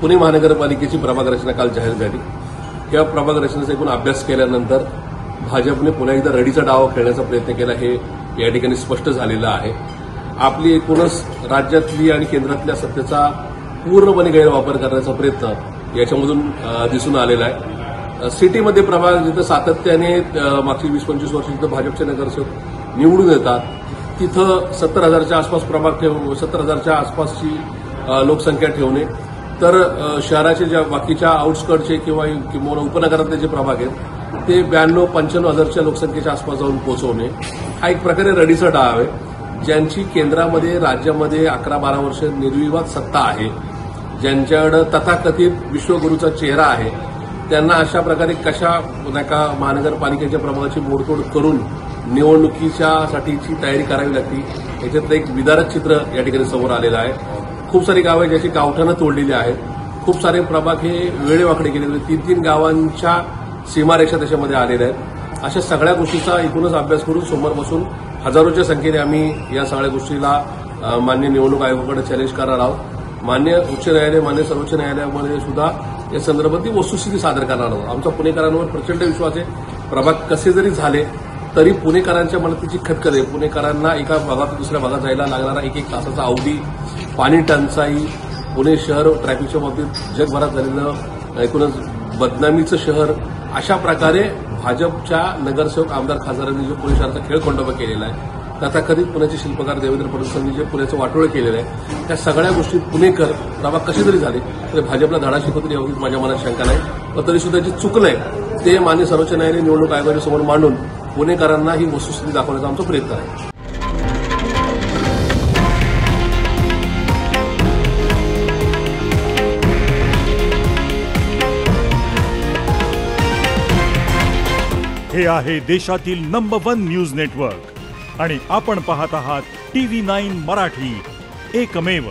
पुणे महानगरपालिकेची प्रभाग रचना काल जाहीर झाली। या प्रभाग रचनेचा एकूण अभ्यास केल्यानंतर भाजपने पुन्हा एकदा रडीचा डाव खेळण्याचा प्रयत्न केला हे या ठिकाणी स्पष्ट झालेलं आहे। आपली एकूणच राज्यातली आणि केंद्रातल्या सत्तेचा पूर्णपणे गैरवापर करण्याचा प्रयत्न याच्यामधून दिसून आलेला आहे। सिटीमध्ये प्रभाग जिथं सातत्याने मागची 20-25 वर्ष जिथं भाजपचे नगरसेवक निवडून येतात तिथं 70,000च्या आसपास प्रभाग 70,000च्या आसपासची लोकसंख्या ठेवणे, तर शहराचे ज्या बाकीच्या आउटस्कर्टचे किंवा उपनगरातले जे प्रभाग आहेत ते 92-95,000च्या लोकसंख्येच्या आसपास जाऊन पोहोचवणे हा एक प्रकारे रडीचा डाव आहे। ज्यांची केंद्रामध्ये राज्यामध्ये 11-12 वर्ष निर्विवाद सत्ता आहे, ज्यांच्याकडे तथाकथित विश्वगुरूचा चेहरा आहे, त्यांना अशा प्रकारे कशा महानगरपालिकेच्या प्रभागाची मोडतोड करून निवडणुकीच्यासाठीची तयारी करावी लागते याच्यातलं एक विदारक चित्र या ठिकाणी समोर आलेलं आहे। खूप सारी गावं आहेत ज्याची गावठाणं तोडलेली आहेत, खूप सारे प्रभाग हे वेळेवाकडे गेलेले 3-3 गावांच्या सीमारेषा त्याच्यामध्ये आलेल्या आहेत। अशा सगळ्या गोष्टीचा एकूणच अभ्यास करून सोमवारपासून हजारोच्या संख्येने आम्ही या सगळ्या गोष्टीला मान्य निवडणूक आयोगाकडे चॅलेंज करणार आहोत। मान्य उच्च न्यायालय, मान्य सर्वोच्च न्यायालयामध्ये सुद्धा या संदर्भातली वस्तुस्थिती सादर करणार आहोत। आमचा पुणेकरांवर प्रचंड विश्वास आहे। प्रभाग कसे जरी झाले तरी पुणेकरांच्या मनाची खटखट आहे। पुणेकरांना एका भागातून दुसऱ्या भागात जायला लागणारा 1-1 तासाचा अवधी, पाणी टंचाई, पुणे शहर ट्रॅफिकच्या बाबतीत जगभरात झालेलं एकूणच बदनामीचं शहर, अशा प्रकारे भाजपच्या नगरसेवक, आमदार, खासदारांनी जो पुणे शहराचा खेळखंडोबा केलेला आहे, तथाकथित पुण्याचे शिल्पकार देवेंद्र फडणवीसांनी जे पुण्याचं वाटोळं केलेलं आहे, त्या सगळ्या गोष्टी पुणेकर प्रभाग कसे जरी झाले तरी भाजपला धडा शिकवतील याबाबत माझ्या मनात शंका नाही। पण तरीसुद्धा जे चुकलंय ते मान्य सर्वोच्च न्यायालय निवडणूक आयोगाच्या समोर मांडून पुणेकरांना ही वस्तुस्थिती दाखवण्याचा आमचा प्रयत्न आहे। हे आहे देशातील नंबर 1 न्यूज नेटवर्क आणि आपण पाहत आहात TV9 मराठी, एकमेव।